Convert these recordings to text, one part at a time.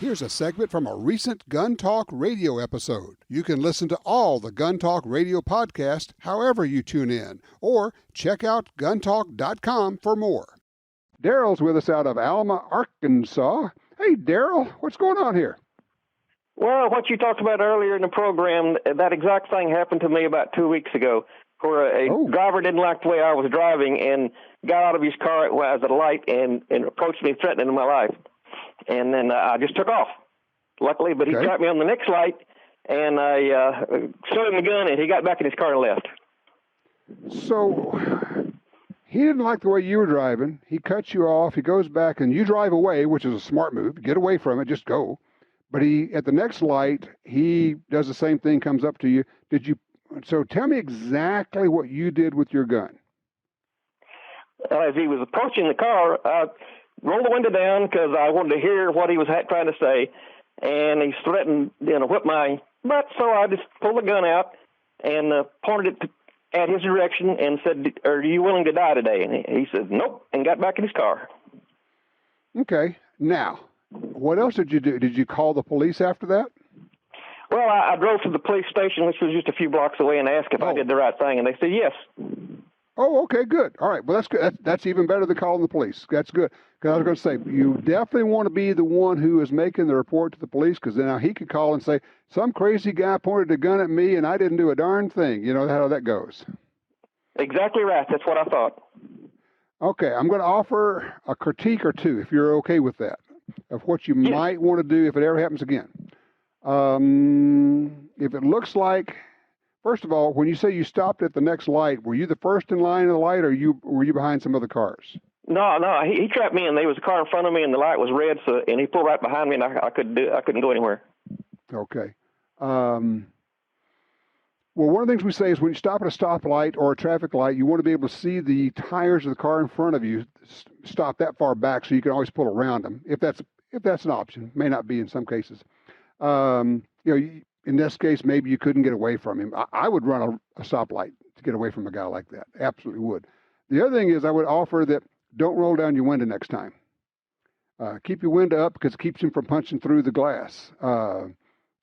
Here's a segment from a recent Gun Talk radio episode. You can listen to all the Gun Talk radio podcasts however you tune in, or check out guntalk.com for more. Darryl's with us out of Alma, Arkansas. Hey, Darryl, what's going on here? Well, what you talked about earlier in the program, that exact thing happened to me about 2 weeks ago, where a driver didn't like the way I was driving and got out of his car at a light and approached me threatening my life. And then I just took off, luckily, but he trapped me on the next light, and I showed him the gun, and he got back in his car and left. So he didn't like the way you were driving. He cuts you off. He goes back, and you drive away, which is a smart move. Get away from it. Just go. But at the next light, he does the same thing, comes up to you. So tell me exactly what you did with your gun. As he was approaching the car, I rolled the window down because I wanted to hear what he was trying to say, and he threatened, whip my butt. So I just pulled the gun out and pointed it at his direction and said, "Are you willing to die today?" And he said, "Nope," and got back in his car. Okay. Now, what else did you do? Did you call the police after that? Well, I drove to the police station, which was just a few blocks away, and asked if I did the right thing, and they said yes. Oh, okay, good. All right, well, that's good. That's even better than calling the police. That's good. Because I was going to say, you definitely want to be the one who is making the report to the police, because then now he could call and say, some crazy guy pointed a gun at me, and I didn't do a darn thing. You know how that goes. Exactly right. That's what I thought. Okay, I'm going to offer a critique or two, if you're okay with that, of what you might want to do if it ever happens again. If it looks like, first of all, when you say you stopped at the next light, were you the first in line of the light, or were you behind some other cars? No, he trapped me, and there was a car in front of me, and the light was red, and he pulled right behind me, and I couldn't go anywhere. Okay. Well, one of the things we say is when you stop at a stoplight or a traffic light, you want to be able to see the tires of the car in front of you stop that far back, so you can always pull around them. If that's an option, may not be in some cases. In this case, maybe you couldn't get away from him. I would run a stoplight to get away from a guy like that. Absolutely would. The other thing is I would offer that don't roll down your window next time. Keep your window up because it keeps him from punching through the glass.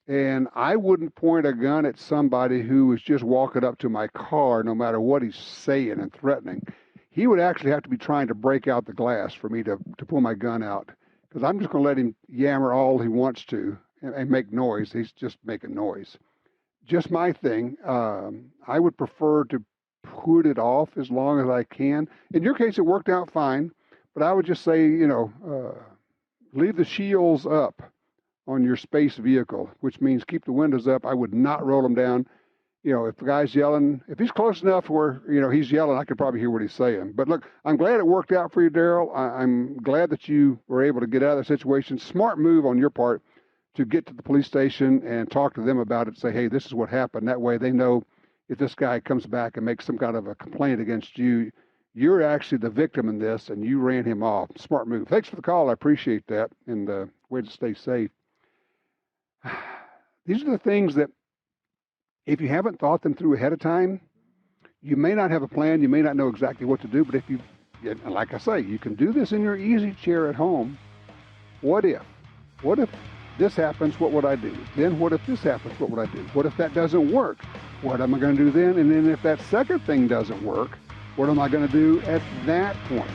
And I wouldn't point a gun at somebody who is just walking up to my car, no matter what he's saying and threatening. He would actually have to be trying to break out the glass for me to pull my gun out, because I'm just going to let him yammer all he wants to and make noise. He's just making noise. Just my thing. I would prefer to put it off as long as I can. In your case, it worked out fine, but I would just say, leave the shields up on your space vehicle, which means keep the windows up. I would not roll them down. If the guy's yelling, if he's close enough where, he's yelling, I could probably hear what he's saying. But look, I'm glad it worked out for you, Darryl. I'm glad that you were able to get out of the situation. Smart move on your part to get to the police station and talk to them about it. Say, hey, this is what happened. That way they know if this guy comes back and makes some kind of a complaint against you, you're actually the victim in this and you ran him off. Smart move. Thanks for the call. I appreciate that. And way to stay safe. These are the things that, if you haven't thought them through ahead of time, you may not have a plan. You may not know exactly what to do. But like I say, you can do this in your easy chair at home. What if this happens? What would I do? Then what if this happens? What would I do? What if that doesn't work? What am I going to do then? And then if that second thing doesn't work, what am I going to do at that point?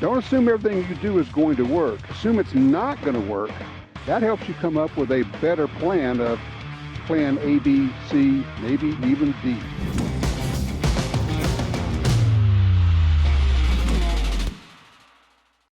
Don't assume everything you do is going to work. Assume it's not going to work. That helps you come up with a better plan of plan A, B, C, maybe even D.